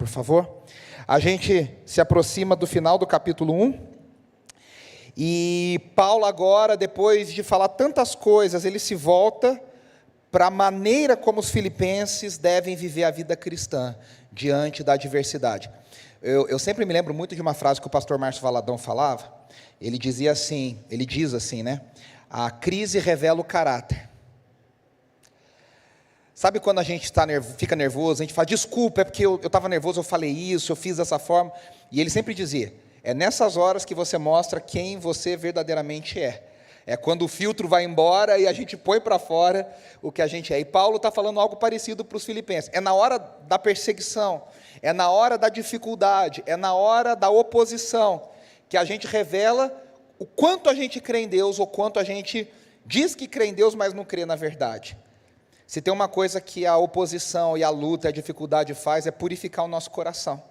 por favor. A gente se aproxima do final do capítulo 1. E Paulo agora, depois de falar tantas coisas, ele se volta para a maneira como os filipenses devem viver a vida cristã diante da adversidade. Eu sempre me lembro muito de uma frase que o pastor Márcio Valadão falava. Ele diz assim, né? A crise revela o caráter. Sabe quando a gente fica nervoso, a gente fala, desculpa, é porque eu estava nervoso, eu falei isso, eu fiz dessa forma. E ele sempre dizia, é nessas horas que você mostra quem você verdadeiramente é. É quando o filtro vai embora e a gente põe para fora o que a gente é. E Paulo está falando algo parecido para os filipenses. É na hora da perseguição, é na hora da dificuldade, é na hora da oposição, que a gente revela o quanto a gente crê em Deus, ou quanto a gente diz que crê em Deus, mas não crê na verdade. Se tem uma coisa que a oposição e a luta, a dificuldade faz, é purificar o nosso coração.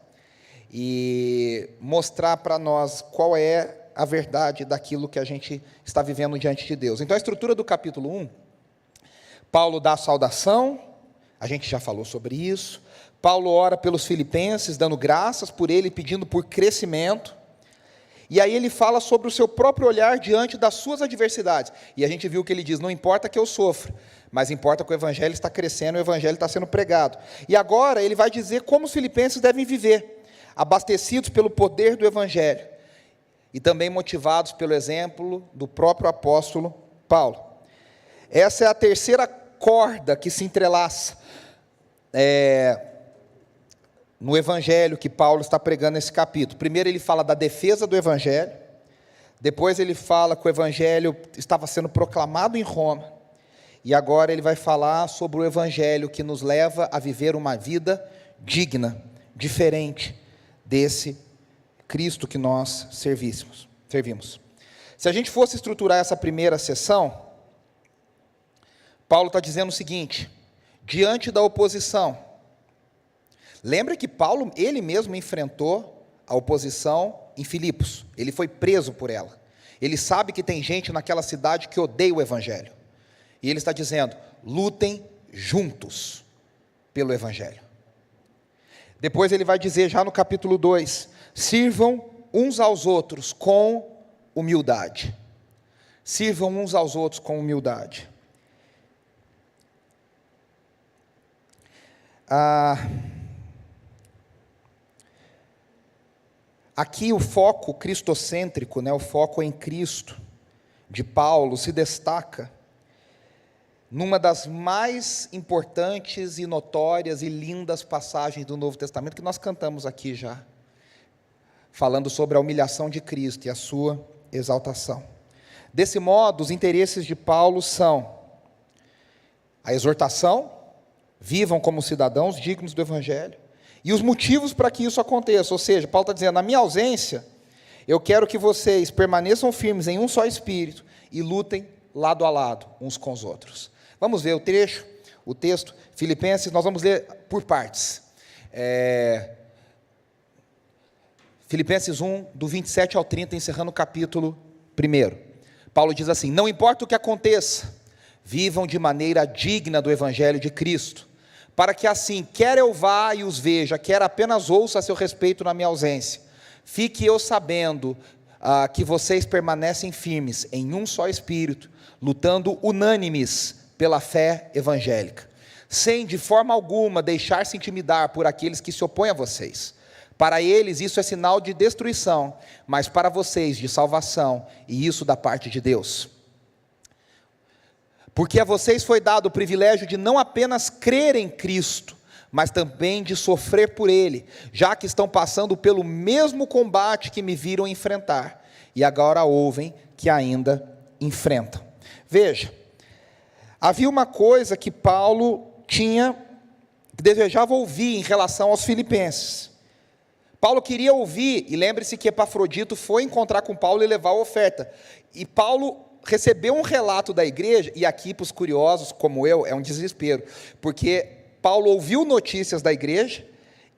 E mostrar para nós qual é a verdade daquilo que a gente está vivendo diante de Deus. Então, a estrutura do capítulo 1, Paulo dá a saudação, a gente já falou sobre isso. Paulo ora pelos filipenses, dando graças por ele, pedindo por crescimento. E aí ele fala sobre o seu próprio olhar diante das suas adversidades. E a gente viu que ele diz, não importa que eu sofra, mas importa que o evangelho está crescendo, o evangelho está sendo pregado. E agora ele vai dizer como os filipenses devem viver, abastecidos pelo poder do evangelho, e também motivados pelo exemplo do próprio apóstolo Paulo. Essa é a terceira corda que se entrelaça no evangelho que Paulo está pregando nesse capítulo. Primeiro ele fala da defesa do evangelho, depois ele fala que o evangelho estava sendo proclamado em Roma, e agora ele vai falar sobre o evangelho que nos leva a viver uma vida digna, diferente desse Cristo que nós servimos. Se a gente fosse estruturar essa primeira sessão, Paulo está dizendo o seguinte, diante da oposição, lembra que Paulo, ele mesmo enfrentou a oposição em Filipos, ele foi preso por ela, ele sabe que tem gente naquela cidade que odeia o evangelho, e ele está dizendo, lutem juntos pelo evangelho. Depois ele vai dizer já no capítulo 2, sirvam uns aos outros com humildade. Sirvam uns aos outros com humildade. Aqui o foco cristocêntrico, o foco em Cristo, de Paulo, se destaca numa das mais importantes e notórias e lindas passagens do Novo Testamento, que nós cantamos aqui já, falando sobre a humilhação de Cristo e a sua exaltação. Desse modo, os interesses de Paulo são a exortação, vivam como cidadãos dignos do Evangelho, e os motivos para que isso aconteça, ou seja, Paulo está dizendo, na minha ausência, eu quero que vocês permaneçam firmes em um só espírito, e lutem lado a lado, uns com os outros. Vamos ver o texto, Filipenses, nós vamos ler por partes. Filipenses 1, do 27 ao 30, encerrando o capítulo 1. Paulo diz assim, não importa o que aconteça, vivam de maneira digna do Evangelho de Cristo, para que assim, quer eu vá e os veja, quer apenas ouça a seu respeito na minha ausência, fique eu sabendo que vocês permanecem firmes em um só espírito, lutando unânimes pela fé evangélica, sem de forma alguma deixar-se intimidar por aqueles que se opõem a vocês. Para eles isso é sinal de destruição, mas para vocês de salvação, e isso da parte de Deus. Porque a vocês foi dado o privilégio de não apenas crer em Cristo, mas também de sofrer por Ele, já que estão passando pelo mesmo combate que me viram enfrentar, e agora ouvem que ainda enfrentam. Veja, havia uma coisa que Paulo desejava ouvir em relação aos filipenses. Paulo queria ouvir, e lembre-se que Epafrodito foi encontrar com Paulo e levar a oferta, e Paulo recebeu um relato da igreja, e aqui para os curiosos como eu, é um desespero, porque Paulo ouviu notícias da igreja,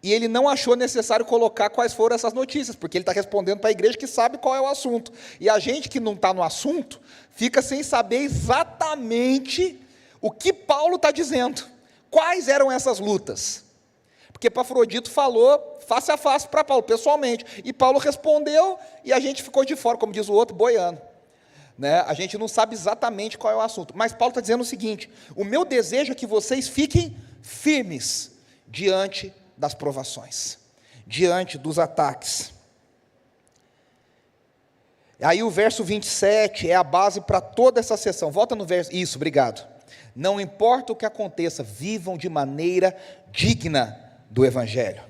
e ele não achou necessário colocar quais foram essas notícias, porque ele está respondendo para a igreja que sabe qual é o assunto, e a gente que não está no assunto, fica sem saber exatamente o que Paulo está dizendo, quais eram essas lutas, porque Epafrodito falou face a face para Paulo, pessoalmente, e Paulo respondeu, e a gente ficou de fora, como diz o outro, boiando. Né? A gente não sabe exatamente qual é o assunto, mas Paulo está dizendo o seguinte: o meu desejo é que vocês fiquem firmes diante das provações, diante dos ataques. Aí o verso 27 é a base para toda essa sessão. Volta no verso, isso, obrigado. Não importa o que aconteça, vivam de maneira digna do Evangelho.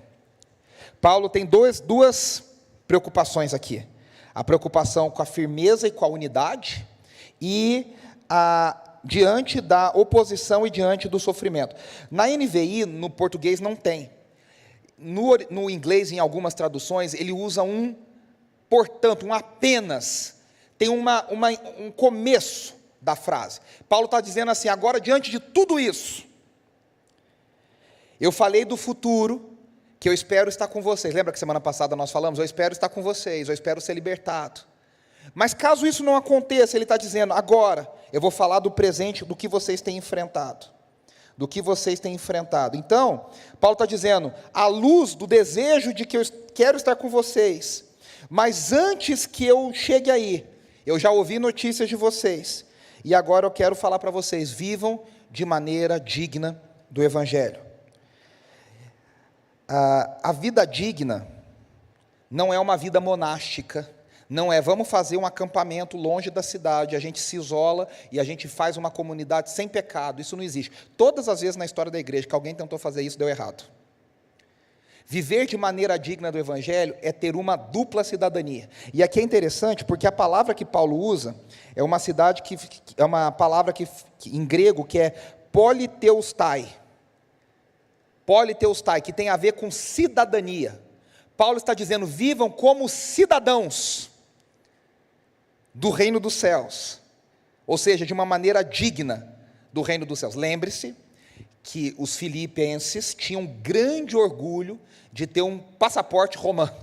Paulo tem duas preocupações aqui. A preocupação com a firmeza e com a unidade, e diante da oposição e diante do sofrimento. Na NVI, no português, não tem. No inglês, em algumas traduções, ele usa um portanto, um apenas. Tem um começo da frase. Paulo está dizendo assim: agora, diante de tudo isso, eu falei do futuro, que eu espero estar com vocês. Lembra que semana passada nós falamos? Eu espero estar com vocês, eu espero ser libertado. Mas caso isso não aconteça, ele está dizendo: agora, eu vou falar do presente, do que vocês têm enfrentado. Do que vocês têm enfrentado. Então, Paulo está dizendo, à luz do desejo de que eu quero estar com vocês, mas antes que eu chegue aí, eu já ouvi notícias de vocês, e agora eu quero falar para vocês: vivam de maneira digna do Evangelho. A vida digna não é uma vida monástica, não é vamos fazer um acampamento longe da cidade, a gente se isola e a gente faz uma comunidade sem pecado. Isso não existe. Todas as vezes na história da igreja que alguém tentou fazer isso, deu errado. Viver de maneira digna do Evangelho é ter uma dupla cidadania. E aqui é interessante, porque a palavra que Paulo usa é uma palavra que em grego que é politeustai. Politeustai, que tem a ver com cidadania. Paulo está dizendo: vivam como cidadãos do reino dos céus, ou seja, de uma maneira digna do reino dos céus. Lembre-se que os filipenses tinham grande orgulho de ter um passaporte romano,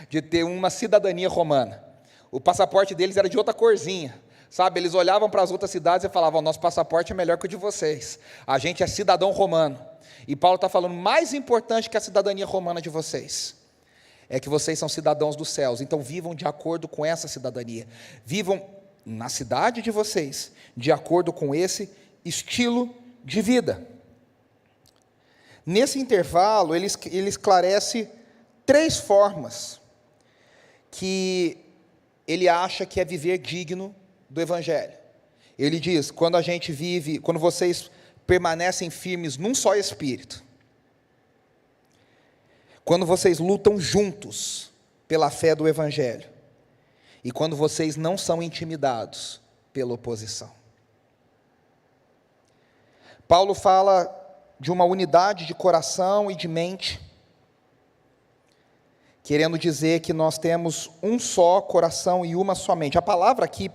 de ter uma cidadania romana. O passaporte deles era de outra corzinha, sabe? Eles olhavam para as outras cidades e falavam: nosso passaporte é melhor que o de vocês, a gente é cidadão romano. E Paulo está falando: mais importante que a cidadania romana de vocês é que vocês são cidadãos dos céus. Então vivam de acordo com essa cidadania, vivam na cidade de vocês de acordo com esse estilo de vida. Nesse intervalo, ele esclarece 3 formas que ele acha que é viver digno do Evangelho. Ele diz: quando vocês permanecem firmes num só Espírito, quando vocês lutam juntos pela fé do Evangelho, e quando vocês não são intimidados pela oposição. Paulo fala de uma unidade de coração e de mente, querendo dizer que nós temos um só coração e uma só mente. A palavra aqui,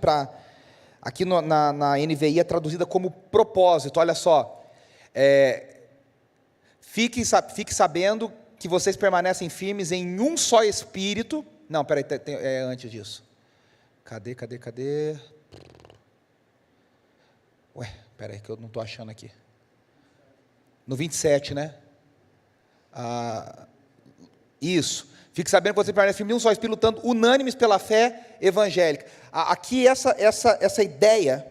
na NVI, é traduzida como propósito. Olha só, fique sabendo que vocês permanecem firmes em um só Espírito. Não, peraí, antes disso. Cadê? Ué, peraí, que eu não estou achando aqui. No 27, né? Isso. Fique sabendo que você permanece firme em um só Espírito, lutando unânimes pela fé evangélica. Aqui essa ideia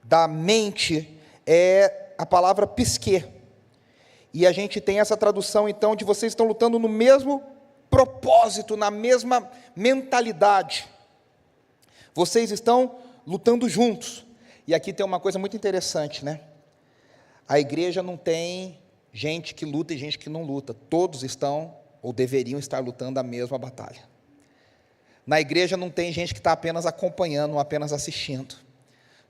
da mente é a palavra psique. E a gente tem essa tradução, então, de vocês estão lutando no mesmo propósito, na mesma mentalidade. Vocês estão lutando juntos. E aqui tem uma coisa muito interessante, né? A igreja não tem gente que luta e gente que não luta. Todos estão, ou deveriam estar lutando a mesma batalha. Na igreja não tem gente que está apenas acompanhando, ou apenas assistindo.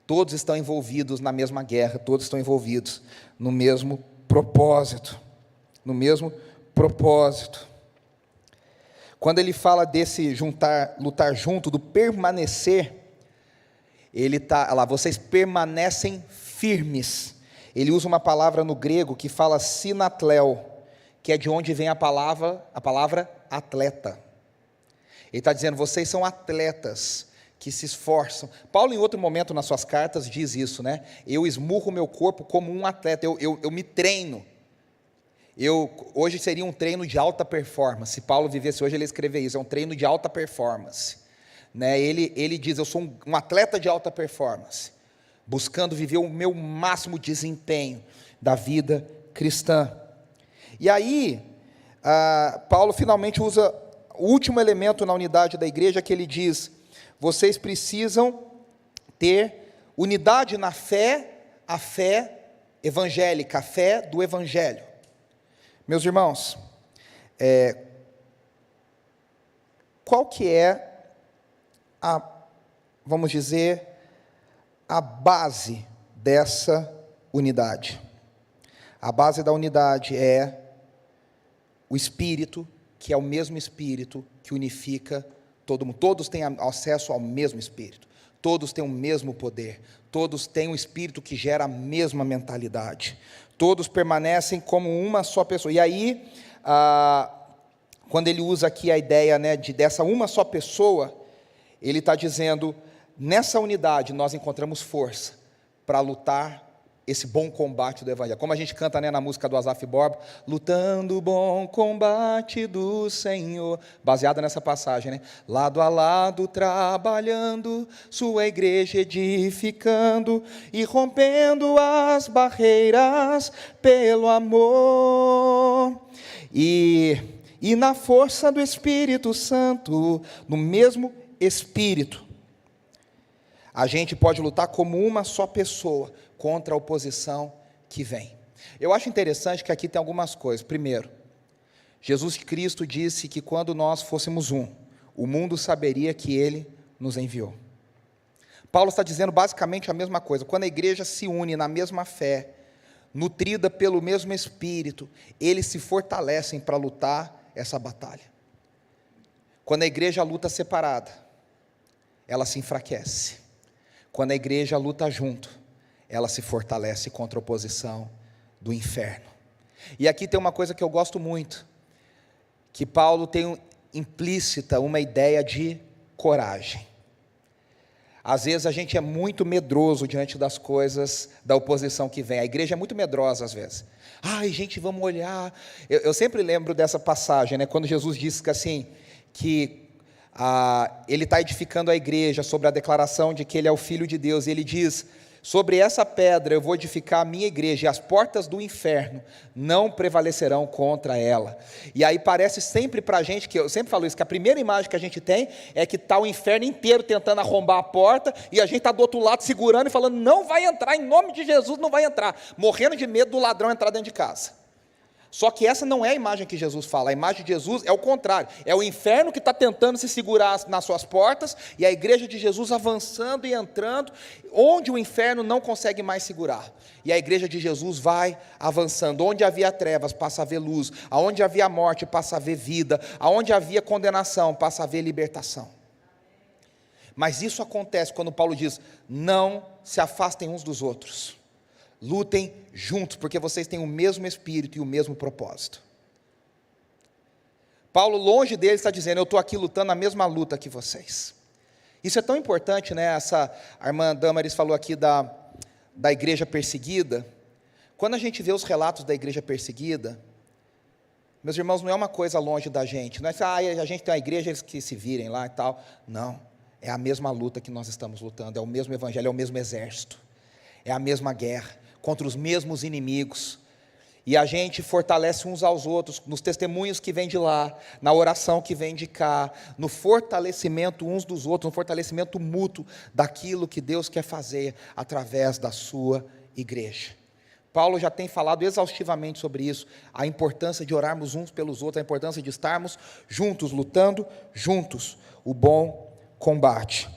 Todos estão envolvidos na mesma guerra, todos estão envolvidos no mesmo propósito. No mesmo propósito. Quando ele fala desse lutar junto, do permanecer, ele está lá, vocês permanecem firmes. Ele usa uma palavra no grego que fala sinatleo, que é de onde vem a palavra atleta. Ele está dizendo: vocês são atletas que se esforçam. Paulo, em outro momento nas suas cartas, diz isso, né? Eu esmurro o meu corpo como um atleta, eu me treino. Hoje seria um treino de alta performance. Se Paulo vivesse hoje, ele ia escrever isso, é um treino de alta performance. Né? Ele diz, eu sou um atleta de alta performance, buscando viver o meu máximo desempenho da vida cristã. E aí, Paulo finalmente usa o último elemento na unidade da igreja, que ele diz, vocês precisam ter unidade na fé, a fé evangélica, a fé do evangelho. Meus irmãos, qual que é vamos dizer, a base dessa unidade? A base da unidade é o Espírito, que é o mesmo Espírito que unifica todo mundo. Todos têm acesso ao mesmo Espírito, todos têm o mesmo poder, todos têm um Espírito que gera a mesma mentalidade, todos permanecem como uma só pessoa. E aí, quando ele usa aqui a ideia, né, dessa uma só pessoa, ele está dizendo, nessa unidade nós encontramos força para lutar esse bom combate do Evangelho. Como a gente canta, né, na música do Asaf Borba, lutando o bom combate do Senhor, baseada nessa passagem, né? Lado a lado trabalhando, sua igreja edificando e rompendo as barreiras pelo amor. E na força do Espírito Santo, no mesmo Espírito, a gente pode lutar como uma só pessoa contra a oposição que vem. Eu acho interessante que aqui tem algumas coisas. Primeiro, Jesus Cristo disse que quando nós fôssemos um, o mundo saberia que Ele nos enviou. Paulo está dizendo basicamente a mesma coisa. Quando a igreja se une na mesma fé, nutrida pelo mesmo Espírito, eles se fortalecem para lutar essa batalha. Quando a igreja luta separada, ela se enfraquece. Quando a igreja luta junto, ela se fortalece contra a oposição do inferno. E aqui tem uma coisa que eu gosto muito, que Paulo tem implícita uma ideia de coragem. Às vezes a gente é muito medroso diante das coisas, da oposição que vem. A igreja é muito medrosa às vezes. Ai, gente, vamos olhar. Eu sempre lembro dessa passagem, né, quando Jesus disse que assim, ele está edificando a igreja sobre a declaração de que ele é o Filho de Deus, e ele diz, sobre essa pedra eu vou edificar a minha igreja, e as portas do inferno não prevalecerão contra ela. E aí parece sempre para a gente, que eu sempre falo isso, que a primeira imagem que a gente tem, é que está o inferno inteiro tentando arrombar a porta, e a gente está do outro lado segurando e falando, não vai entrar, em nome de Jesus não vai entrar, morrendo de medo do ladrão entrar dentro de casa. Só que essa não é a imagem que Jesus fala, a imagem de Jesus é o contrário, é o inferno que está tentando se segurar nas suas portas, e a igreja de Jesus avançando e entrando, onde o inferno não consegue mais segurar, e a igreja de Jesus vai avançando, onde havia trevas passa a haver luz, aonde havia morte passa a haver vida, aonde havia condenação passa a haver libertação. Mas isso acontece quando Paulo diz, não se afastem uns dos outros, lutem juntos, porque vocês têm o mesmo Espírito e o mesmo propósito. Paulo, longe dele, está dizendo, eu estou aqui lutando a mesma luta que vocês. Isso é tão importante, né? A irmã Damaris falou aqui da igreja perseguida. Quando a gente vê os relatos da igreja perseguida, meus irmãos, não é uma coisa longe da gente, não é a gente tem uma igreja que se virem lá e tal. Não, é a mesma luta que nós estamos lutando, é o mesmo evangelho, é o mesmo exército, é a mesma guerra, contra os mesmos inimigos, e a gente fortalece uns aos outros, nos testemunhos que vêm de lá, na oração que vem de cá, no fortalecimento uns dos outros, no fortalecimento mútuo, daquilo que Deus quer fazer, através da sua igreja. Paulo já tem falado exaustivamente sobre isso, a importância de orarmos uns pelos outros, a importância de estarmos juntos, lutando juntos, o bom combate,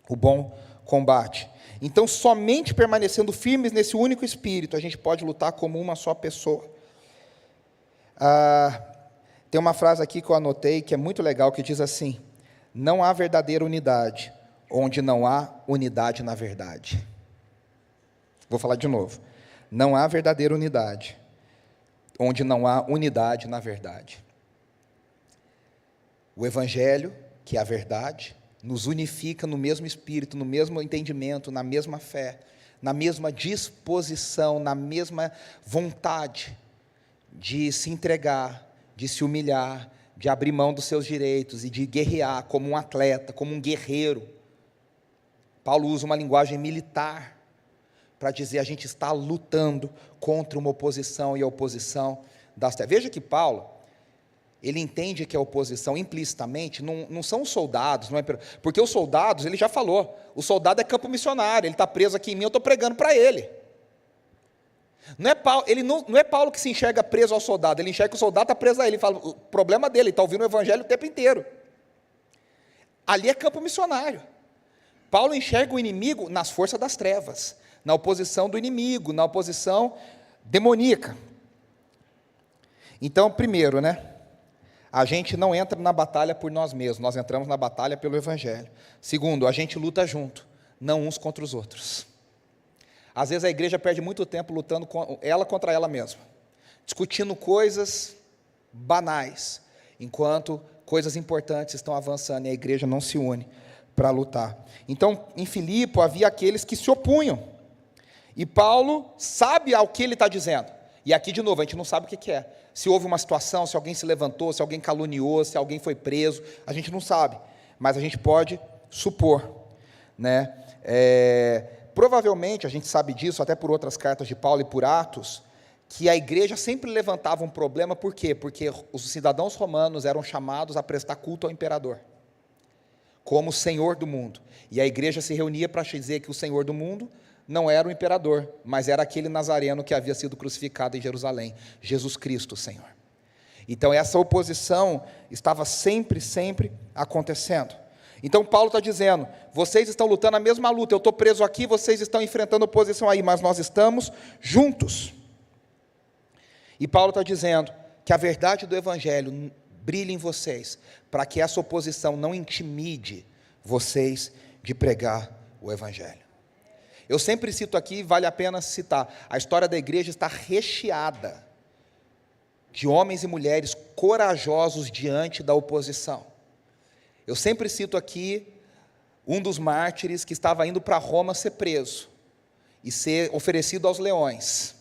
o bom combate. Então, somente permanecendo firmes nesse único Espírito, a gente pode lutar como uma só pessoa. Tem uma frase aqui que eu anotei, que é muito legal, que diz assim, não há verdadeira unidade, onde não há unidade na verdade. Vou falar de novo. Não há verdadeira unidade, onde não há unidade na verdade. O Evangelho, que é a verdade, nos unifica no mesmo Espírito, no mesmo entendimento, na mesma fé, na mesma disposição, na mesma vontade de se entregar, de se humilhar, de abrir mão dos seus direitos e de guerrear como um atleta, como um guerreiro. Paulo usa uma linguagem militar para dizer: a gente está lutando contra uma oposição, e a oposição das trevas. Veja que Paulo, ele entende que a oposição implicitamente não são os soldados, não é, porque os soldados, ele já falou, o soldado é campo missionário, ele está preso aqui em mim, eu estou pregando para ele. Não é Paulo que se enxerga preso ao soldado, ele enxerga que o soldado está preso a ele, ele fala, o problema dele, ele está ouvindo o evangelho o tempo inteiro. Ali é campo missionário. Paulo enxerga o inimigo nas forças das trevas, na oposição do inimigo, na oposição demoníaca. Então, primeiro, a gente não entra na batalha por nós mesmos, nós entramos na batalha pelo evangelho. Segundo, a gente luta junto, não uns contra os outros. Às vezes a igreja perde muito tempo lutando ela contra ela mesma, discutindo coisas banais, enquanto coisas importantes estão avançando e a igreja não se une para lutar. Então, em Filipe havia aqueles que se opunham, e Paulo sabe ao que ele está dizendo, e aqui de novo, a gente não sabe o que é, se houve uma situação, se alguém se levantou, se alguém caluniou, se alguém foi preso, a gente não sabe, mas a gente pode supor, provavelmente, a gente sabe disso, até por outras cartas de Paulo e por Atos, que a igreja sempre levantava um problema, por quê? Porque os cidadãos romanos eram chamados a prestar culto ao imperador, como senhor do mundo, e a igreja se reunia para dizer que o senhor do mundo não era o imperador, mas era aquele nazareno que havia sido crucificado em Jerusalém, Jesus Cristo, Senhor. Então, essa oposição estava sempre acontecendo. Então, Paulo está dizendo, vocês estão lutando a mesma luta, eu estou preso aqui, vocês estão enfrentando oposição aí, mas nós estamos juntos. E Paulo está dizendo que a verdade do evangelho brilhe em vocês, para que essa oposição não intimide vocês de pregar o evangelho. Eu sempre cito aqui, vale a pena citar, a história da igreja está recheada de homens e mulheres corajosos diante da oposição. Eu sempre cito aqui um dos mártires que estava indo para Roma ser preso e ser oferecido aos leões.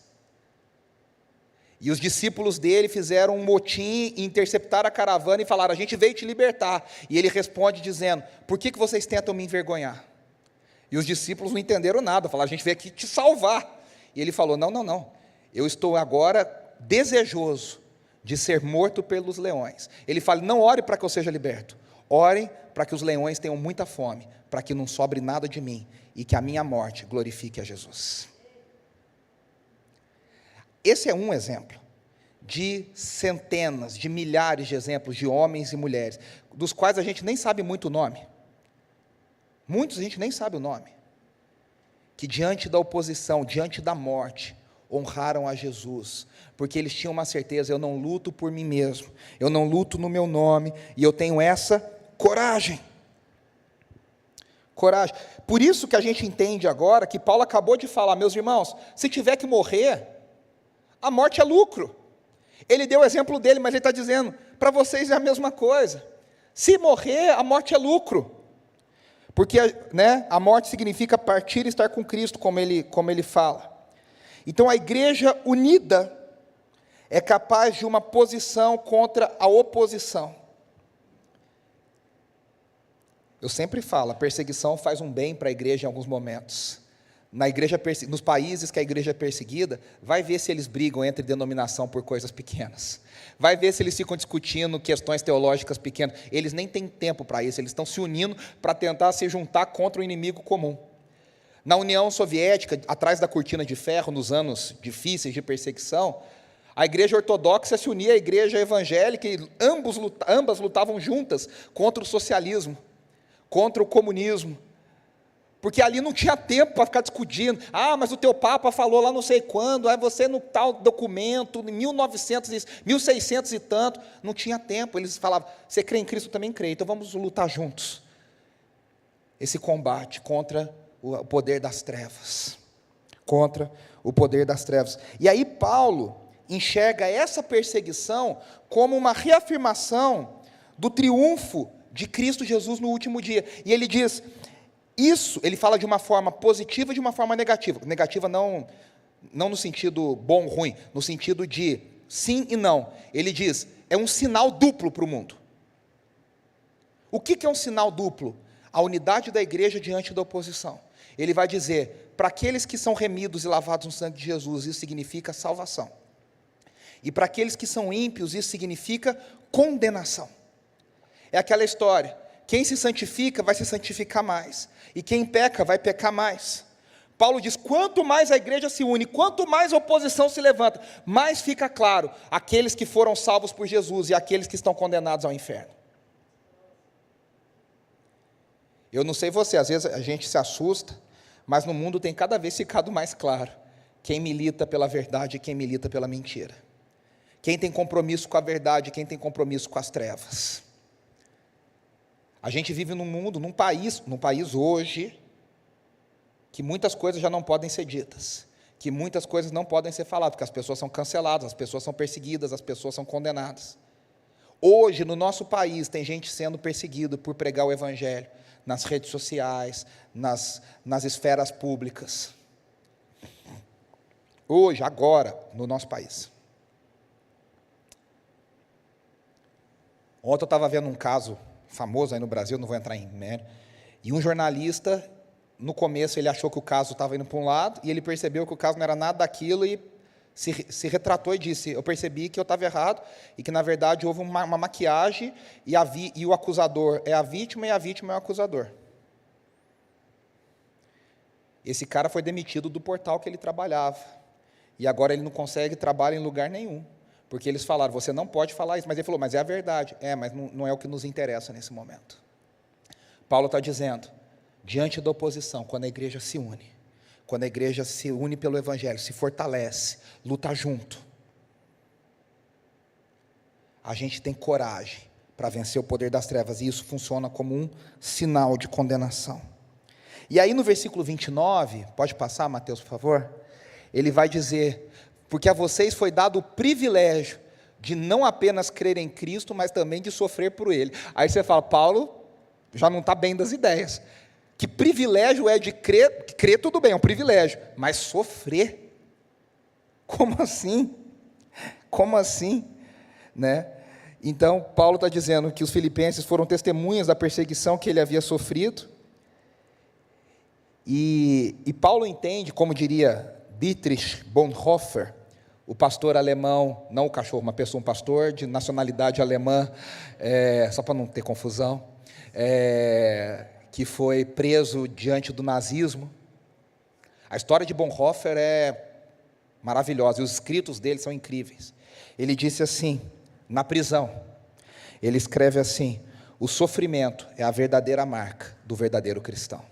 E os discípulos dele fizeram um motim e interceptaram a caravana e falaram: a gente veio te libertar. E ele responde dizendo: por que vocês tentam me envergonhar? E os discípulos não entenderam nada, falaram: a gente veio aqui te salvar. E ele falou: não, eu estou agora desejoso de ser morto pelos leões. Ele fala: não ore para que eu seja liberto, orem para que os leões tenham muita fome, para que não sobre nada de mim, e que a minha morte glorifique a Jesus. Esse é um exemplo, de centenas, de milhares de exemplos de homens e mulheres, dos quais a gente nem sabe muito o nome. Muitos a gente nem sabe o nome, que diante da oposição, diante da morte, honraram a Jesus, porque eles tinham uma certeza: eu não luto por mim mesmo, eu não luto no meu nome, e eu tenho essa coragem. Por isso que a gente entende agora, que Paulo acabou de falar: meus irmãos, se tiver que morrer, a morte é lucro. Ele deu o exemplo dele, mas ele está dizendo, para vocês é a mesma coisa, se morrer, a morte é lucro. Porque a morte significa partir e estar com Cristo, como ele fala. Então, a igreja unida é capaz de uma posição contra a oposição. Eu sempre falo, a perseguição faz um bem para a igreja em alguns momentos. Nos países que a igreja é perseguida, vai ver se eles brigam entre denominação por coisas pequenas. Vai ver se eles ficam discutindo questões teológicas pequenas. Eles nem têm tempo para isso, eles estão se unindo para tentar se juntar contra o inimigo comum. Na União Soviética, atrás da cortina de ferro, nos anos difíceis de perseguição, a igreja ortodoxa se unia à igreja evangélica e ambas lutavam juntas contra o socialismo, contra o comunismo. Porque ali não tinha tempo para ficar discutindo. Mas o teu Papa falou lá não sei quando, aí você no tal documento, em 1600 e tanto, não tinha tempo. Eles falavam: você crê em Cristo, eu também creio, então vamos lutar juntos. Esse combate contra o poder das trevas. Contra o poder das trevas. E aí Paulo enxerga essa perseguição como uma reafirmação do triunfo de Cristo Jesus no último dia. E ele diz... Isso, ele fala de uma forma positiva e de uma forma negativa. Negativa não no sentido bom ou ruim, no sentido de sim e não. Ele diz, é um sinal duplo para o mundo. O que é um sinal duplo? A unidade da igreja diante da oposição. Ele vai dizer, para aqueles que são remidos e lavados no sangue de Jesus, isso significa salvação. E para aqueles que são ímpios, isso significa condenação. É aquela história, quem se santifica vai se santificar mais, e quem peca vai pecar mais. Paulo diz, quanto mais a igreja se une, quanto mais a oposição se levanta, mais fica claro, aqueles que foram salvos por Jesus e aqueles que estão condenados ao inferno. Eu não sei você, às vezes a gente se assusta, mas no mundo tem cada vez ficado mais claro, quem milita pela verdade e quem milita pela mentira. Quem tem compromisso com a verdade e quem tem compromisso com as trevas. A gente vive num mundo, num país hoje, que muitas coisas já não podem ser ditas, que muitas coisas não podem ser faladas, porque as pessoas são canceladas, as pessoas são perseguidas, as pessoas são condenadas. Hoje, no nosso país, tem gente sendo perseguida por pregar o Evangelho, nas redes sociais, nas esferas públicas. Hoje, agora, no nosso país. Ontem eu estava vendo um caso famoso aí no Brasil, não vou entrar em mérito, e um jornalista, no começo, ele achou que o caso estava indo para um lado, e ele percebeu que o caso não era nada daquilo, e se retratou e disse, eu percebi que eu estava errado, e que, na verdade, houve uma maquiagem, e o acusador é a vítima, e a vítima é o acusador. Esse cara foi demitido do portal que ele trabalhava, e agora ele não consegue trabalhar em lugar nenhum, porque eles falaram, você não pode falar isso, mas ele falou, mas é a verdade. Mas não é o que nos interessa nesse momento. Paulo está dizendo, diante da oposição, quando a igreja se une, quando a igreja se une pelo Evangelho, se fortalece, luta junto, a gente tem coragem para vencer o poder das trevas, e isso funciona como um sinal de condenação. E aí no versículo 29, pode passar, Mateus, por favor? Ele vai dizer, porque a vocês foi dado o privilégio de não apenas crer em Cristo, mas também de sofrer por Ele. Aí você fala, Paulo já não está bem das ideias. Que privilégio é de crer? Crer tudo bem, é um privilégio, mas sofrer? Como assim? Como assim? Né? Então, Paulo está dizendo que os filipenses foram testemunhas da perseguição que ele havia sofrido, e Paulo entende, como diria Dietrich Bonhoeffer, o pastor alemão, não o cachorro, uma pessoa, um pastor de nacionalidade alemã, só para não ter confusão, que foi preso diante do nazismo. A história de Bonhoeffer é maravilhosa, e os escritos dele são incríveis. Ele disse assim, na prisão, ele escreve assim, o sofrimento é a verdadeira marca do verdadeiro cristão.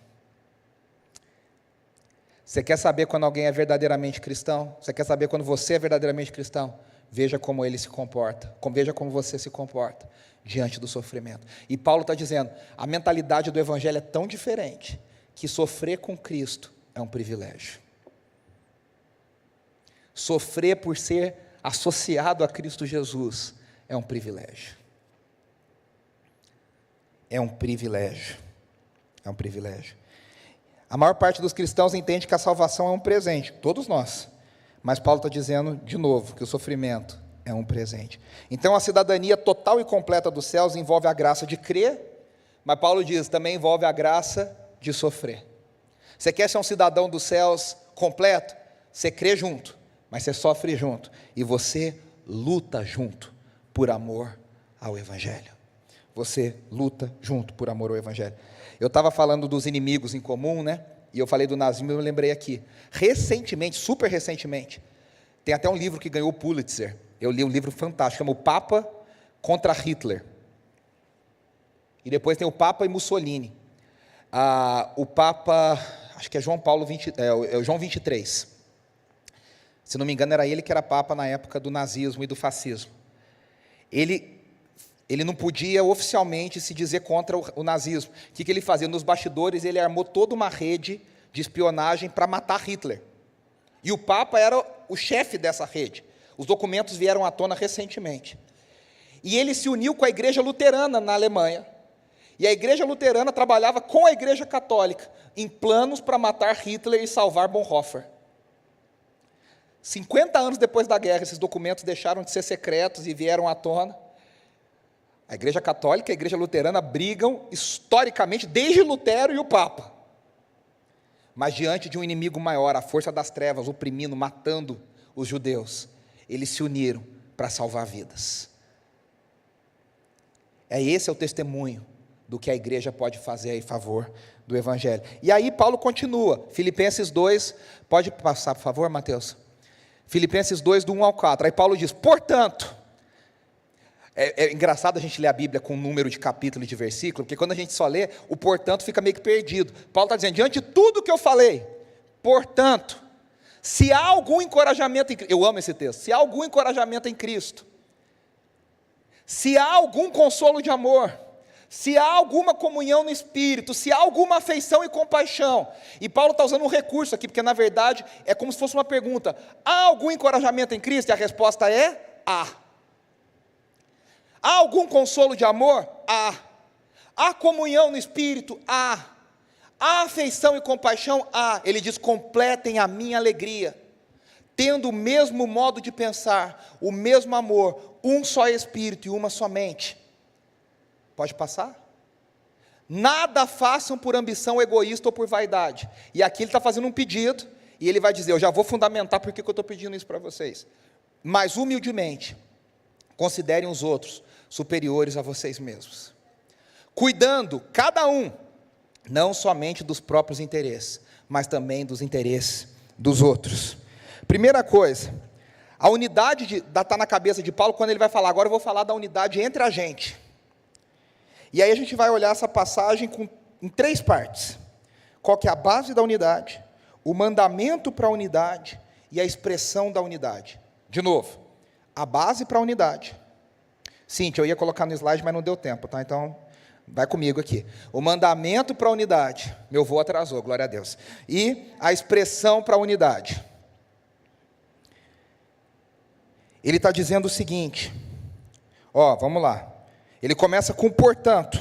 Você quer saber quando alguém é verdadeiramente cristão? Você quer saber quando você é verdadeiramente cristão? Veja como ele se comporta, veja como você se comporta diante do sofrimento. E Paulo está dizendo, a mentalidade do Evangelho é tão diferente, que sofrer com Cristo é um privilégio. Sofrer por ser associado a Cristo Jesus é um privilégio. É um privilégio. É um privilégio. A maior parte dos cristãos entende que a salvação é um presente, todos nós. Mas Paulo está dizendo, de novo, que o sofrimento é um presente. Então, a cidadania total e completa dos céus envolve a graça de crer, mas Paulo diz, também envolve a graça de sofrer. Você quer ser um cidadão dos céus completo? Você crê junto, mas você sofre junto. E você luta junto por amor ao Evangelho. Você luta junto por amor ao Evangelho. Eu estava falando dos inimigos em comum, né? E eu falei do nazismo, eu lembrei aqui. Recentemente, super recentemente, tem até um livro que ganhou o Pulitzer. Eu li um livro fantástico, chama O Papa contra Hitler. E depois tem o Papa e Mussolini. O Papa, acho que é João Paulo 20, João 23. Se não me engano, era ele que era Papa na época do nazismo e do fascismo. Ele não podia oficialmente se dizer contra o nazismo. O que ele fazia? Nos bastidores, ele armou toda uma rede de espionagem para matar Hitler. E o Papa era o chefe dessa rede. Os documentos vieram à tona recentemente. E ele se uniu com a igreja luterana na Alemanha. E a igreja luterana trabalhava com a igreja católica em planos para matar Hitler e salvar Bonhoeffer. 50 anos depois da guerra, esses documentos deixaram de ser secretos e vieram à tona. A Igreja Católica e a Igreja Luterana brigam historicamente desde Lutero e o Papa. Mas diante de um inimigo maior, a força das trevas, oprimindo, matando os judeus, eles se uniram para salvar vidas. Esse é o testemunho do que a igreja pode fazer em favor do Evangelho. E aí Paulo continua, Filipenses 2, pode passar por favor, Mateus? Filipenses 2, do 1 ao 4, aí Paulo diz, portanto, é engraçado a gente ler a Bíblia com número de capítulo e de versículo, porque quando a gente só lê, o portanto fica meio que perdido. Paulo está dizendo, diante de tudo que eu falei, portanto, se há algum encorajamento em Cristo, eu amo esse texto, se há algum encorajamento em Cristo, se há algum consolo de amor, se há alguma comunhão no Espírito, se há alguma afeição e compaixão, e Paulo está usando um recurso aqui, porque na verdade é como se fosse uma pergunta, há algum encorajamento em Cristo? E a resposta é, há. Há algum consolo de amor? Há. Há comunhão no Espírito? Há. Há afeição e compaixão? Há. Ele diz, completem a minha alegria, tendo o mesmo modo de pensar, o mesmo amor, um só Espírito e uma só mente. Pode passar? Nada façam por ambição egoísta ou por vaidade. E aqui ele está fazendo um pedido, e ele vai dizer, eu já vou fundamentar porque que eu estou pedindo isso para vocês. Mas humildemente, considerem os outros superiores a vocês mesmos, cuidando, cada um, não somente dos próprios interesses, mas também dos interesses dos outros. Primeira coisa, a unidade está na cabeça de Paulo, quando ele vai falar, agora eu vou falar da unidade entre a gente, e aí a gente vai olhar essa passagem em 3 partes, qual que é a base da unidade, o mandamento para a unidade, e a expressão da unidade. De novo, a base para a unidade. Cíntia, eu ia colocar no slide, mas não deu tempo, tá? Então, vai comigo aqui. O mandamento para a unidade. Meu voo atrasou, glória a Deus. E a expressão para a unidade. Ele está dizendo o seguinte, vamos lá. Ele começa com portanto.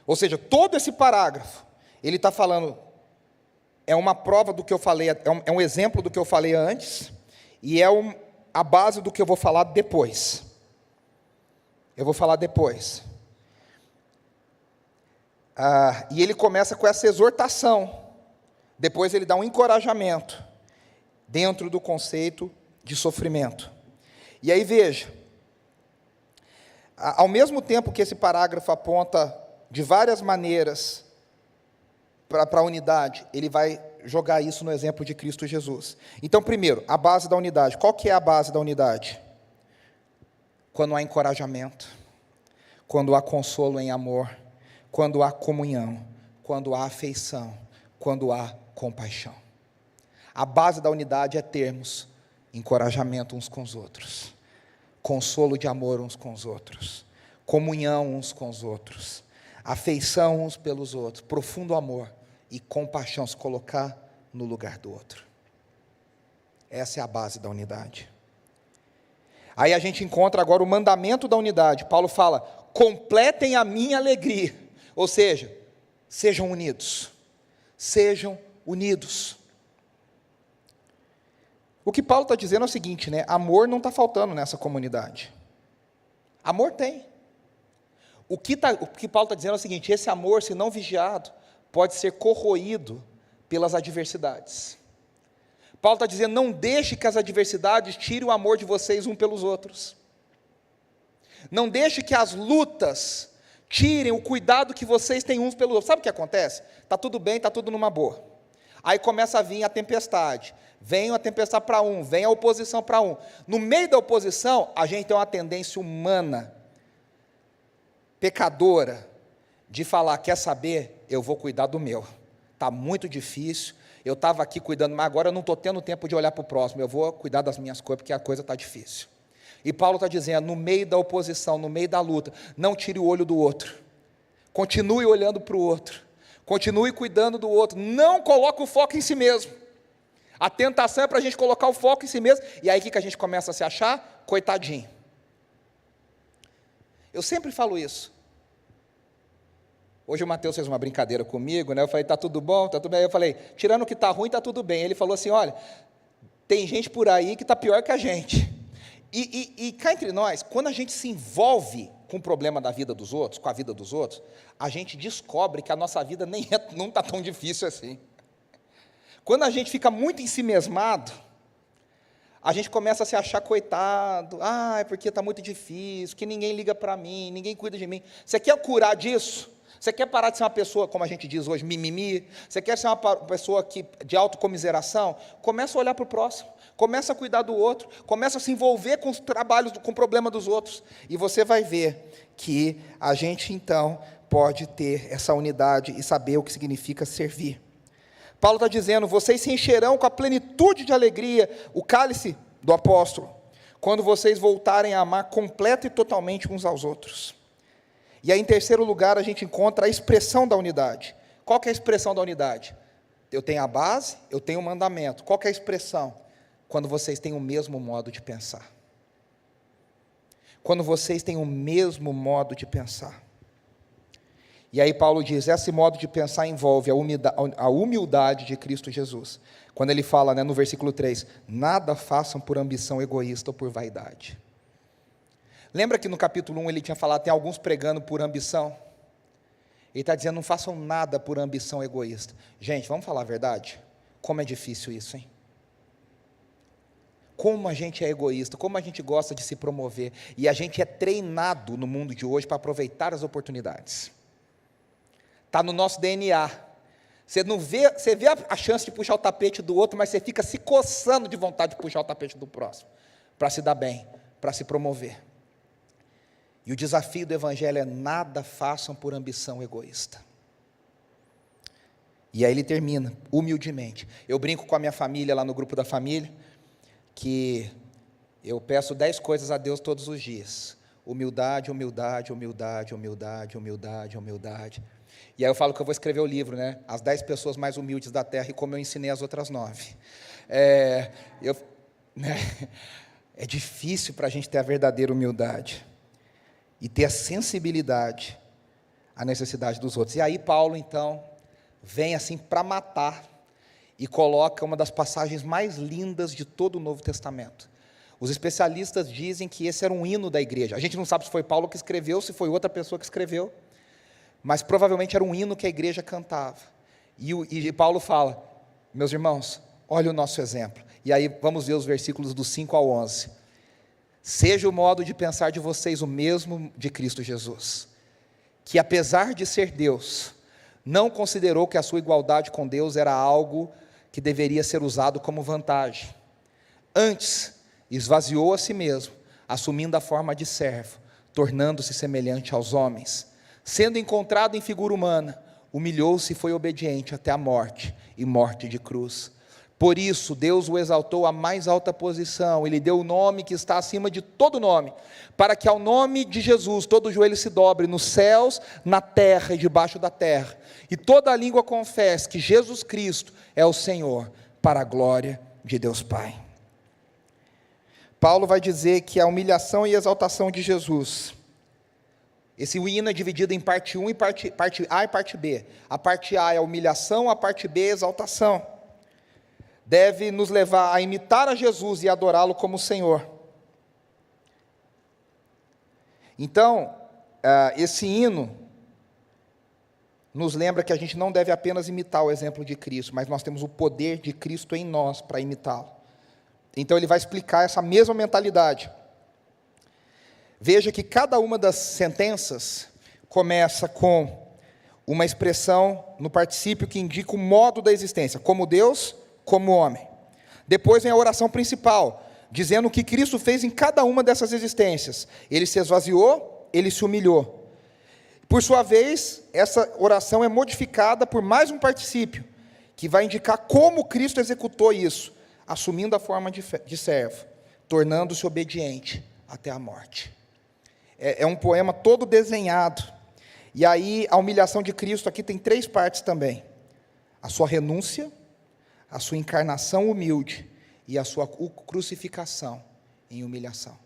Ou seja, todo esse parágrafo, ele está falando, é uma prova do que eu falei, é um exemplo do que eu falei antes, e é a base do que eu vou falar depois. Eu vou falar depois. E ele começa com essa exortação. Depois ele dá um encorajamento, dentro do conceito de sofrimento. E aí veja, ao mesmo tempo que esse parágrafo aponta de várias maneiras para a unidade, ele vai jogar isso no exemplo de Cristo Jesus. Então, primeiro, a base da unidade. Qual que é a base da unidade? Quando há encorajamento, quando há consolo em amor, quando há comunhão, quando há afeição, quando há compaixão. A base da unidade é termos encorajamento uns com os outros, consolo de amor uns com os outros, comunhão uns com os outros, afeição uns pelos outros, profundo amor e compaixão, se colocar no lugar do outro. Essa é a base da unidade. Aí a gente encontra agora o mandamento da unidade. Paulo fala, completem a minha alegria. Ou seja, sejam unidos. Sejam unidos. O que Paulo está dizendo é o seguinte, né? Amor não está faltando nessa comunidade. Amor tem. O que Paulo está dizendo é o seguinte, esse amor, se não vigiado, pode ser corroído pelas adversidades. Paulo está dizendo, não deixe que as adversidades tirem o amor de vocês um pelos outros. Não deixe que as lutas tirem o cuidado que vocês têm uns pelos outros. Sabe o que acontece? Está tudo bem, está tudo numa boa. Aí começa a vir a tempestade. Vem a tempestade para um, vem a oposição para um. No meio da oposição, a gente tem uma tendência humana, pecadora, de falar, quer saber? Eu vou cuidar do meu. Está muito difícil. Eu estava aqui cuidando, mas agora eu não estou tendo tempo de olhar para o próximo, eu vou cuidar das minhas coisas, porque a coisa está difícil. E Paulo está dizendo, no meio da oposição, no meio da luta, não tire o olho do outro, continue olhando para o outro, continue cuidando do outro, não coloque o foco em si mesmo. A tentação é para a gente colocar o foco em si mesmo, e aí o que a gente começa a se achar? Coitadinho. Eu sempre falo isso. Hoje o Mateus fez uma brincadeira comigo, né? Eu falei, está tudo bom, está tudo bem. Eu falei, tirando o que está ruim, está tudo bem. Ele falou assim, olha, Tem gente por aí que está pior que a gente. E cá entre nós, quando a gente se envolve com o problema da vida dos outros, com a vida dos outros, a gente descobre que a nossa vida não está tão difícil assim. Quando a gente fica muito ensimesmado, a gente começa a se achar coitado. É porque está muito difícil, que ninguém liga para mim, ninguém cuida de mim. Você quer curar disso? Você quer parar de ser uma pessoa, como a gente diz hoje, mimimi? Você quer ser uma pessoa de autocomiseração? Começa a olhar para o próximo, começa a cuidar do outro, começa a se envolver com os trabalhos, com o problema dos outros, e você vai ver que a gente, então, pode ter essa unidade e saber o que significa servir. Paulo está dizendo, vocês se encherão com a plenitude de alegria, o cálice do apóstolo, quando vocês voltarem a amar completa e totalmente uns aos outros. E aí, em terceiro lugar, a gente encontra a expressão da unidade. Qual que é a expressão da unidade? Eu tenho a base, eu tenho o mandamento. Qual que é a expressão? Quando vocês têm o mesmo modo de pensar. Quando vocês têm o mesmo modo de pensar. E aí Paulo diz, esse modo de pensar envolve a humildade de Cristo Jesus. Quando ele fala, no versículo 3, nada façam por ambição egoísta ou por vaidade. Lembra que no capítulo 1 ele tinha falado, tem alguns pregando por ambição? Ele está dizendo, não façam nada por ambição egoísta. Gente, vamos falar a verdade? Como é difícil isso, hein? Como a gente é egoísta, como a gente gosta de se promover, e a gente é treinado no mundo de hoje para aproveitar as oportunidades. Está no nosso DNA. Você vê a chance de puxar o tapete do outro, mas você fica se coçando de vontade de puxar o tapete do próximo, para se dar bem, para se promover. E o desafio do Evangelho é nada façam por ambição egoísta. E aí ele termina, humildemente. Eu brinco com a minha família, lá no grupo da família, que eu peço 10 coisas a Deus todos os dias. Humildade, humildade, humildade, humildade, humildade, humildade. E aí eu falo que eu vou escrever o livro, As 10 pessoas mais humildes da Terra e como eu ensinei as outras 9. É difícil para a gente ter a verdadeira humildade. E ter a sensibilidade à necessidade dos outros. E aí Paulo, então, vem assim para matar e coloca uma das passagens mais lindas de todo o Novo Testamento. Os especialistas dizem que esse era um hino da igreja. A gente não sabe se foi Paulo que escreveu, se foi outra pessoa que escreveu, mas provavelmente era um hino que a igreja cantava. E Paulo fala, meus irmãos, olha o nosso exemplo. E aí vamos ver os versículos do 5 ao 11. Seja o modo de pensar de vocês o mesmo de Cristo Jesus, que apesar de ser Deus, não considerou que a sua igualdade com Deus era algo que deveria ser usado como vantagem. Antes, esvaziou a si mesmo, assumindo a forma de servo, tornando-se semelhante aos homens. Sendo encontrado em figura humana, humilhou-se e foi obediente até a morte, e morte de cruz. Por isso, Deus o exaltou à mais alta posição, Ele deu o nome que está acima de todo nome, para que ao nome de Jesus todo joelho se dobre, nos céus, na terra e debaixo da terra, e toda a língua confesse que Jesus Cristo é o Senhor, para a glória de Deus Pai. Paulo vai dizer que a humilhação e exaltação de Jesus, esse hino é dividido em parte 1 e parte A e parte B. A parte A é a humilhação, a parte B é a exaltação. Deve nos levar a imitar a Jesus e adorá-lo como Senhor. Então, esse hino nos lembra que a gente não deve apenas imitar o exemplo de Cristo, mas nós temos o poder de Cristo em nós para imitá-lo. Então ele vai explicar essa mesma mentalidade. Veja que cada uma das sentenças começa com uma expressão no particípio que indica o modo da existência, como Deus, como homem. Depois vem a oração principal, dizendo o que Cristo fez em cada uma dessas existências. Ele se esvaziou, ele se humilhou. Por sua vez, essa oração é modificada por mais um particípio, que vai indicar como Cristo executou isso, assumindo a forma de servo, tornando-se obediente até a morte. É um poema todo desenhado. E aí, a humilhação de Cristo aqui tem 3 partes também. A sua renúncia, a sua encarnação humilde e a sua crucificação em humilhação.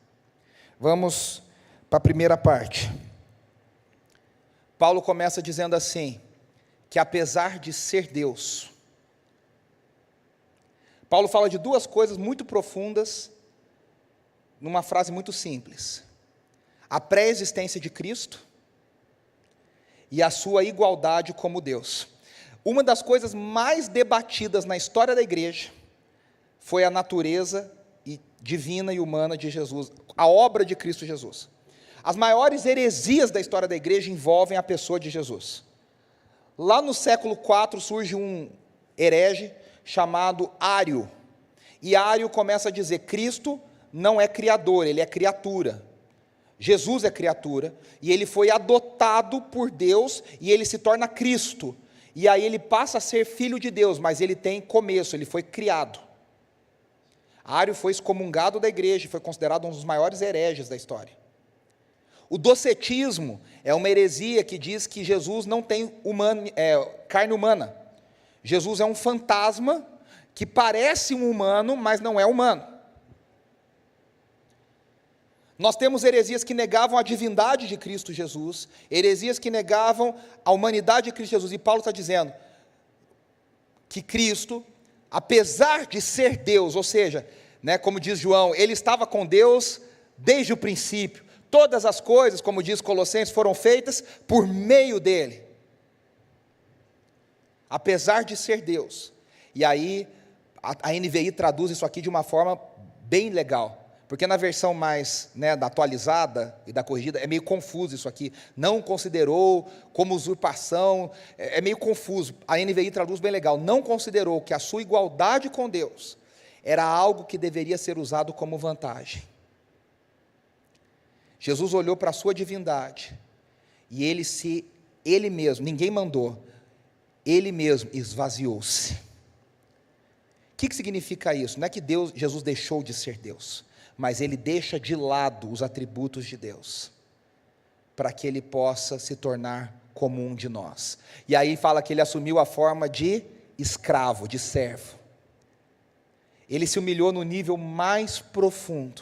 Vamos para a primeira parte. Paulo começa dizendo assim, que apesar de ser Deus, Paulo fala de duas coisas muito profundas, numa frase muito simples: a pré-existência de Cristo e a sua igualdade como Deus. Uma das coisas mais debatidas na história da igreja foi a natureza divina e humana de Jesus, a obra de Cristo Jesus. As maiores heresias da história da igreja envolvem a pessoa de Jesus. Lá no século IV surge um herege chamado Ário, e Ário começa a dizer: Cristo não é criador, ele é criatura. Jesus é criatura, e ele foi adotado por Deus, e ele se torna Cristo, e aí ele passa a ser filho de Deus, mas ele tem começo, ele foi criado. Ário foi excomungado da igreja, foi considerado um dos maiores hereges da história. O docetismo é uma heresia que diz que Jesus não tem carne humana. Jesus é um fantasma que parece um humano, mas não é humano. Nós temos heresias que negavam a divindade de Cristo Jesus, heresias que negavam a humanidade de Cristo Jesus, e Paulo está dizendo que Cristo, apesar de ser Deus, ou seja, como diz João, ele estava com Deus desde o princípio, todas as coisas, como diz Colossenses, foram feitas por meio dele, apesar de ser Deus. E aí, a NVI traduz isso aqui de uma forma bem legal, porque na versão mais da atualizada e da corrigida, é meio confuso isso aqui, não considerou como usurpação, é meio confuso. A NVI traduz bem legal: não considerou que a sua igualdade com Deus era algo que deveria ser usado como vantagem. Jesus olhou para a sua divindade, e ele mesmo, ninguém mandou, ele mesmo esvaziou-se. O que significa isso? Não é que Jesus deixou de ser Deus, mas ele deixa de lado os atributos de Deus, para que ele possa se tornar como um de nós. E aí fala que ele assumiu a forma de escravo, de servo. Ele se humilhou no nível mais profundo,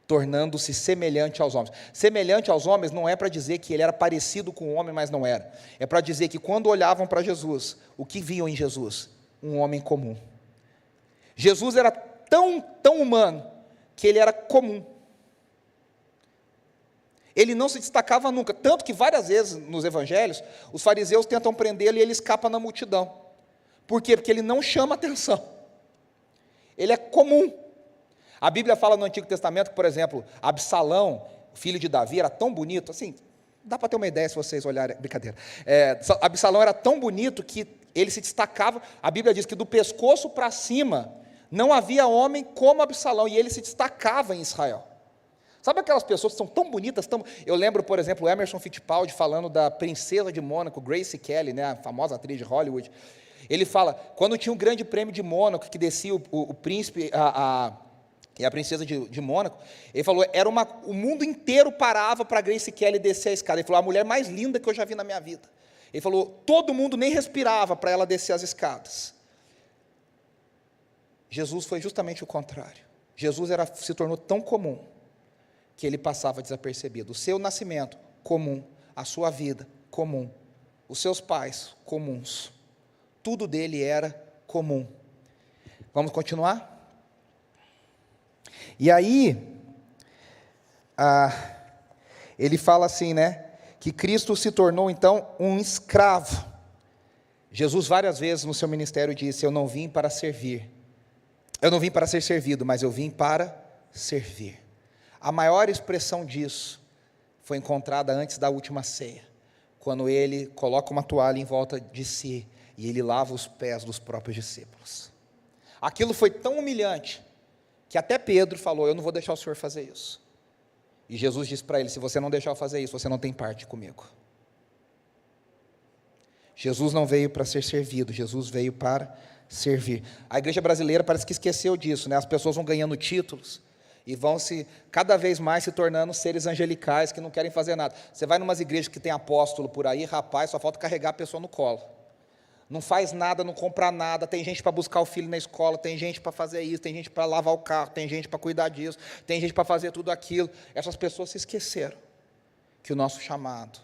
tornando-se semelhante aos homens. Semelhante aos homens não é para dizer que ele era parecido com o homem, mas não era. É para dizer que quando olhavam para Jesus, o que viam em Jesus? Um homem comum. Jesus era tão humano, que ele era comum. Ele não se destacava nunca, tanto que várias vezes nos evangelhos, os fariseus tentam prendê-lo e ele escapa na multidão. Por quê? Porque ele não chama atenção. Ele é comum. A Bíblia fala no Antigo Testamento que, por exemplo, Absalão, filho de Davi, era tão bonito, assim, dá para ter uma ideia se vocês olharem, brincadeira. Absalão era tão bonito que ele se destacava, a Bíblia diz que do pescoço para cima, não havia homem como Absalão, e ele se destacava em Israel. Sabe aquelas pessoas que são tão bonitas, eu lembro, por exemplo, o Emerson Fittipaldi falando da princesa de Mônaco, Grace Kelly, a famosa atriz de Hollywood. Ele fala, quando tinha o grande prêmio de Mônaco, que descia o príncipe e a princesa de Mônaco, ele falou, o mundo inteiro parava para Grace Kelly descer a escada. Ele falou, a mulher mais linda que eu já vi na minha vida. Ele falou, todo mundo nem respirava para ela descer as escadas. Jesus foi justamente o contrário. Jesus se tornou tão comum, que ele passava desapercebido. O seu nascimento, comum. A sua vida, comum. Os seus pais, comuns. Tudo dele era comum. Vamos continuar? E aí, ele fala assim, que Cristo se tornou então um escravo. Jesus várias vezes no seu ministério disse, eu não vim para servir. Eu não vim para ser servido, mas eu vim para servir. A maior expressão disso foi encontrada antes da última ceia, quando ele coloca uma toalha em volta de si, e ele lava os pés dos próprios discípulos. Aquilo foi tão humilhante, que até Pedro falou, eu não vou deixar o senhor fazer isso. E Jesus disse para ele, se você não deixar eu fazer isso, você não tem parte comigo. Jesus não veio para ser servido, Jesus veio para servir. A igreja brasileira parece que esqueceu disso, as pessoas vão ganhando títulos, e vão cada vez mais se tornando seres angelicais, que não querem fazer nada. Você vai em umas igrejas que tem apóstolo por aí, rapaz, só falta carregar a pessoa no colo. Não faz nada, não compra nada, tem gente para buscar o filho na escola, tem gente para fazer isso, tem gente para lavar o carro, tem gente para cuidar disso, tem gente para fazer tudo aquilo. Essas pessoas se esqueceram que o nosso chamado,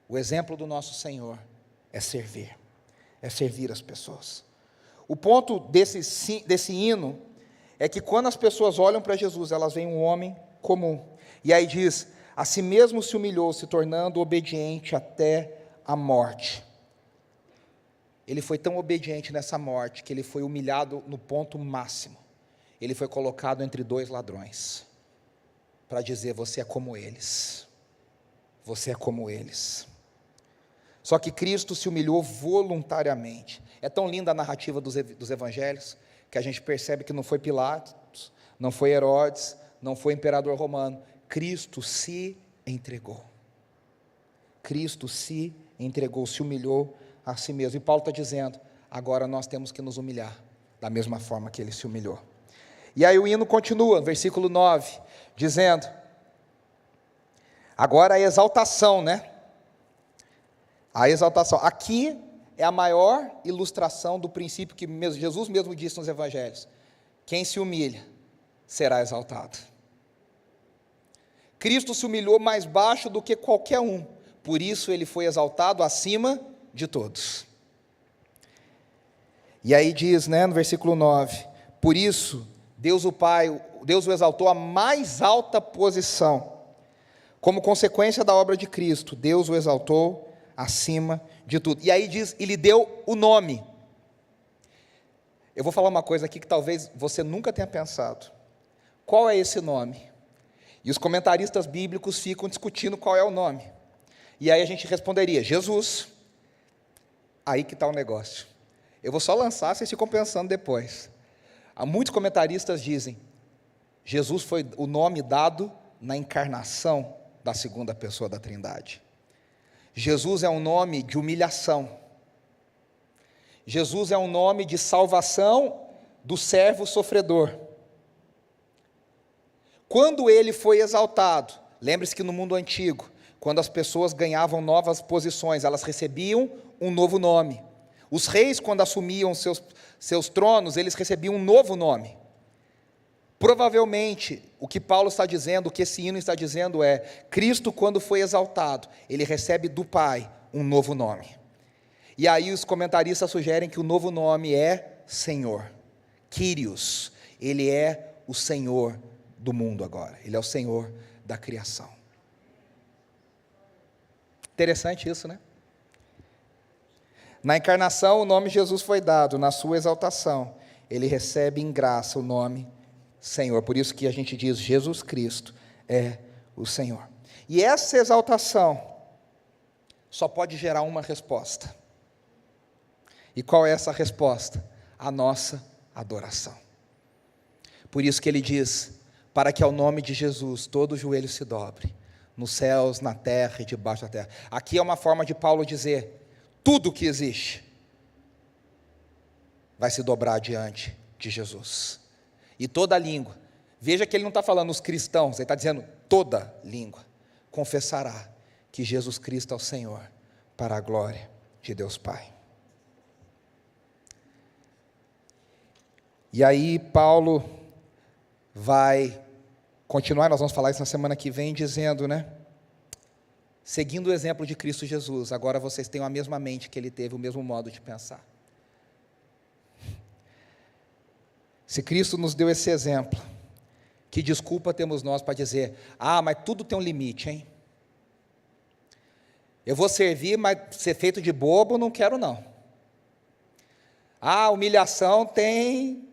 o exemplo do nosso Senhor, é servir as pessoas. O ponto desse hino é que quando as pessoas olham para Jesus, elas veem um homem comum. E aí diz, a si mesmo se humilhou, se tornando obediente até a morte. Ele foi tão obediente nessa morte, que ele foi humilhado no ponto máximo. Ele foi colocado entre dois ladrões, para dizer, você é como eles. Você é como eles. Só que Cristo se humilhou voluntariamente. É tão linda a narrativa dos evangelhos, que a gente percebe que não foi Pilatos, não foi Herodes, não foi imperador romano. Cristo se entregou. Cristo se entregou, se humilhou a si mesmo. E Paulo está dizendo, agora nós temos que nos humilhar, da mesma forma que ele se humilhou. E aí o hino continua, versículo 9, dizendo, agora a exaltação, né? A exaltação. Aqui é a maior ilustração do princípio que Jesus mesmo disse nos evangelhos. Quem se humilha será exaltado. Cristo se humilhou mais baixo do que qualquer um. Por isso ele foi exaltado acima de todos. E aí diz, né, no versículo 9, por isso Deus o Pai, Deus o exaltou à mais alta posição. Como consequência da obra de Cristo, Deus o exaltou acima de tudo. E aí diz, e lhe deu o nome. Eu vou falar uma coisa aqui que talvez você nunca tenha pensado. Qual é esse nome? E os comentaristas bíblicos ficam discutindo qual é o nome. E aí a gente responderia, Jesus. Aí que está o negócio. Eu vou só lançar, vocês ficam pensando depois. Há muitos comentaristas dizem, Jesus foi o nome dado na encarnação da segunda pessoa da Trindade. Jesus é um nome de humilhação. Jesus é um nome de salvação do servo sofredor. Quando ele foi exaltado, lembre-se que no mundo antigo, quando as pessoas ganhavam novas posições, elas recebiam um novo nome. Os reis, quando assumiam seus tronos, eles recebiam um novo nome. Provavelmente, o que Paulo está dizendo, o que esse hino está dizendo é, Cristo, quando foi exaltado, ele recebe do Pai um novo nome. E aí os comentaristas sugerem que o novo nome é Senhor, Kyrios. Ele é o Senhor do mundo agora, ele é o Senhor da criação. Interessante isso, né? Na encarnação, o nome Jesus foi dado, na sua exaltação, ele recebe em graça o nome Senhor. Por isso que a gente diz, Jesus Cristo é o Senhor. E essa exaltação só pode gerar uma resposta. E qual é essa resposta? A nossa adoração. Por isso que ele diz, para que ao nome de Jesus todo o joelho se dobre, nos céus, na terra e debaixo da terra. Aqui é uma forma de Paulo dizer, tudo que existe vai se dobrar diante de Jesus. E toda língua, veja que ele não está falando os cristãos, ele está dizendo toda língua, confessará que Jesus Cristo é o Senhor, para a glória de Deus Pai. E aí Paulo vai continuar, nós vamos falar isso na semana que vem, dizendo, né? Seguindo o exemplo de Cristo Jesus, agora vocês têm a mesma mente que ele teve, o mesmo modo de pensar. Se Cristo nos deu esse exemplo, que desculpa temos nós para dizer, mas tudo tem um limite, hein? Eu vou servir, mas ser feito de bobo não quero não. A humilhação tem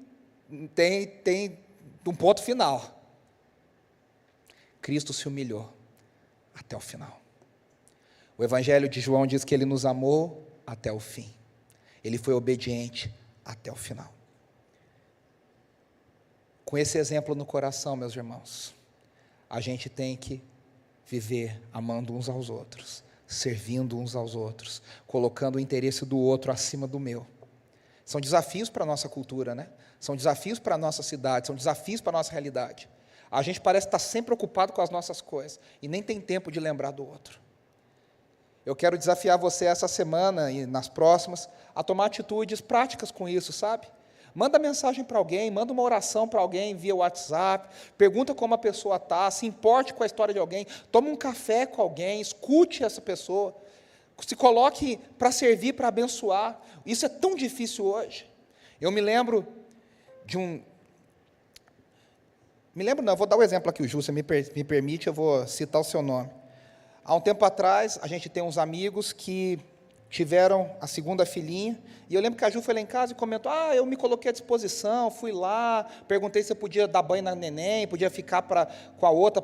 um ponto final. Cristo se humilhou até o final. O Evangelho de João diz que ele nos amou até o fim. Ele foi obediente até o final. Com esse exemplo no coração, meus irmãos, a gente tem que viver amando uns aos outros, servindo uns aos outros, colocando o interesse do outro acima do meu. São desafios para a nossa cultura, né? São desafios para a nossa cidade, são desafios para a nossa realidade. A gente parece estar sempre ocupado com as nossas coisas e nem tem tempo de lembrar do outro. Eu quero desafiar você essa semana e nas próximas a tomar atitudes práticas com isso, sabe? Manda mensagem para alguém, manda uma oração para alguém via WhatsApp, pergunta como a pessoa está, se importe com a história de alguém, toma um café com alguém, escute essa pessoa, se coloque para servir, para abençoar. Isso é tão difícil hoje. Eu me lembro não, vou dar um exemplo aqui, o Ju, você me permite, eu vou citar o seu nome. Há um tempo atrás, a gente tem uns amigos que tiveram a segunda filhinha, e eu lembro que a Ju foi lá em casa e comentou, eu me coloquei à disposição, fui lá, perguntei se eu podia dar banho na neném, podia ficar com a outra,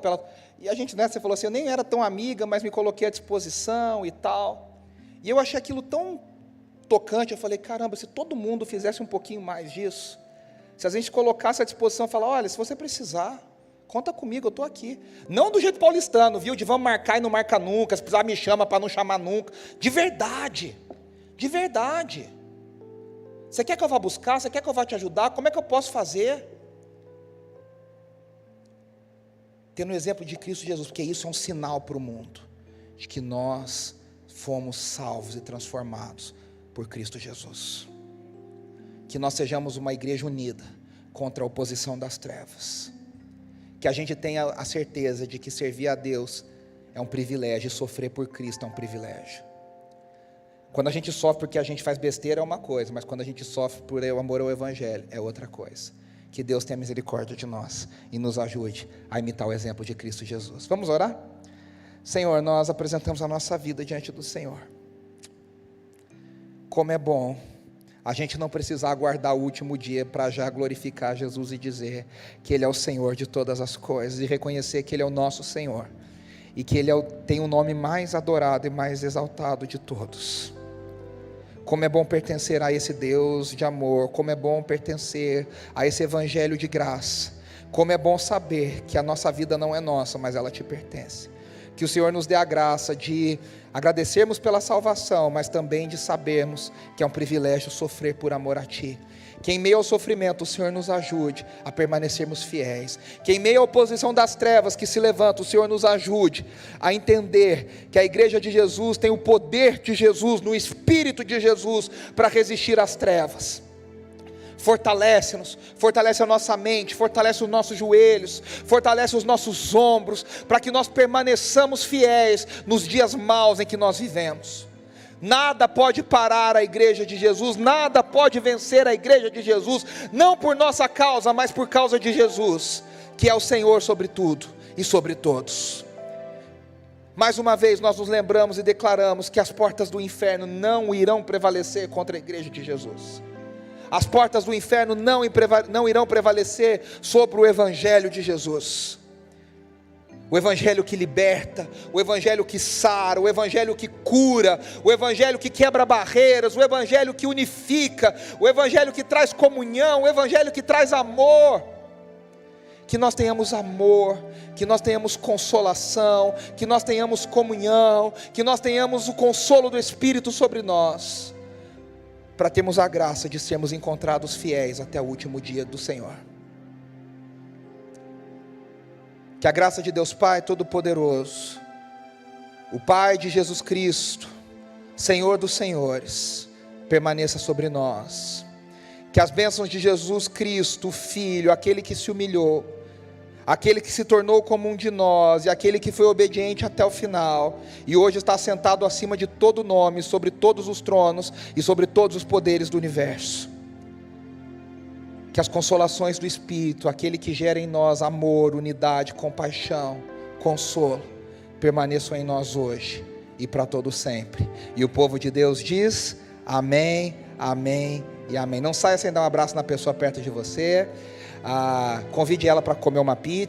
e a gente, você falou assim, eu nem era tão amiga, mas me coloquei à disposição e tal, e eu achei aquilo tão tocante, eu falei, caramba, se todo mundo fizesse um pouquinho mais disso, se a gente colocasse à disposição, falar, olha, se você precisar, conta comigo, eu estou aqui. Não do jeito paulistano, viu? De vamos marcar e não marca nunca, se precisar me chama para não chamar nunca. De verdade. De verdade. Você quer que eu vá buscar? Você quer que eu vá te ajudar? Como é que eu posso fazer? Tendo o exemplo de Cristo Jesus, porque isso é um sinal para o mundo, de que nós fomos salvos e transformados por Cristo Jesus. Que nós sejamos uma igreja unida contra a oposição das trevas. Que a gente tenha a certeza de que servir a Deus é um privilégio, e sofrer por Cristo é um privilégio. Quando a gente sofre porque a gente faz besteira é uma coisa, mas quando a gente sofre por amor ao Evangelho é outra coisa. Que Deus tenha misericórdia de nós e nos ajude a imitar o exemplo de Cristo Jesus. Vamos orar? Senhor, nós apresentamos a nossa vida diante do Senhor. Como é bom a gente não precisar aguardar o último dia para já glorificar Jesus e dizer que Ele é o Senhor de todas as coisas, e reconhecer que Ele é o nosso Senhor, e que Ele tem o nome mais adorado e mais exaltado de todos. Como é bom pertencer a esse Deus de amor, como é bom pertencer a esse Evangelho de graça, como é bom saber que a nossa vida não é nossa, mas ela te pertence. Que o Senhor nos dê a graça de agradecermos pela salvação, mas também de sabermos que é um privilégio sofrer por amor a Ti. Que em meio ao sofrimento o Senhor nos ajude a permanecermos fiéis. Que em meio à oposição das trevas que se levanta, o Senhor nos ajude a entender que a igreja de Jesus tem o poder de Jesus, no Espírito de Jesus, para resistir às trevas. Fortalece-nos, fortalece a nossa mente, fortalece os nossos joelhos, fortalece os nossos ombros, para que nós permaneçamos fiéis nos dias maus em que nós vivemos. Nada pode parar a igreja de Jesus, nada pode vencer a igreja de Jesus, não por nossa causa, mas por causa de Jesus, que é o Senhor sobre tudo e sobre todos. Mais uma vez nós nos lembramos e declaramos que as portas do inferno não irão prevalecer contra a igreja de Jesus. As portas do inferno não irão prevalecer sobre o Evangelho de Jesus. O Evangelho que liberta, o Evangelho que sara, o Evangelho que cura, o Evangelho que quebra barreiras, o Evangelho que unifica, o Evangelho que traz comunhão, o Evangelho que traz amor. Que nós tenhamos amor, que nós tenhamos consolação, que nós tenhamos comunhão, que nós tenhamos o consolo do Espírito sobre nós, para termos a graça de sermos encontrados fiéis até o último dia do Senhor. Que a graça de Deus Pai Todo-Poderoso, o Pai de Jesus Cristo, Senhor dos Senhores, permaneça sobre nós. Que as bênçãos de Jesus Cristo, o Filho, aquele que se humilhou, aquele que se tornou como um de nós, e aquele que foi obediente até o final, e hoje está sentado acima de todo nome, sobre todos os tronos, e sobre todos os poderes do universo. Que as consolações do Espírito, aquele que gera em nós amor, unidade, compaixão, consolo, permaneçam em nós hoje, e para todo sempre. E o povo de Deus diz, amém, amém e amém. Não saia sem dar um abraço na pessoa perto de você. Convide ela para comer uma pizza.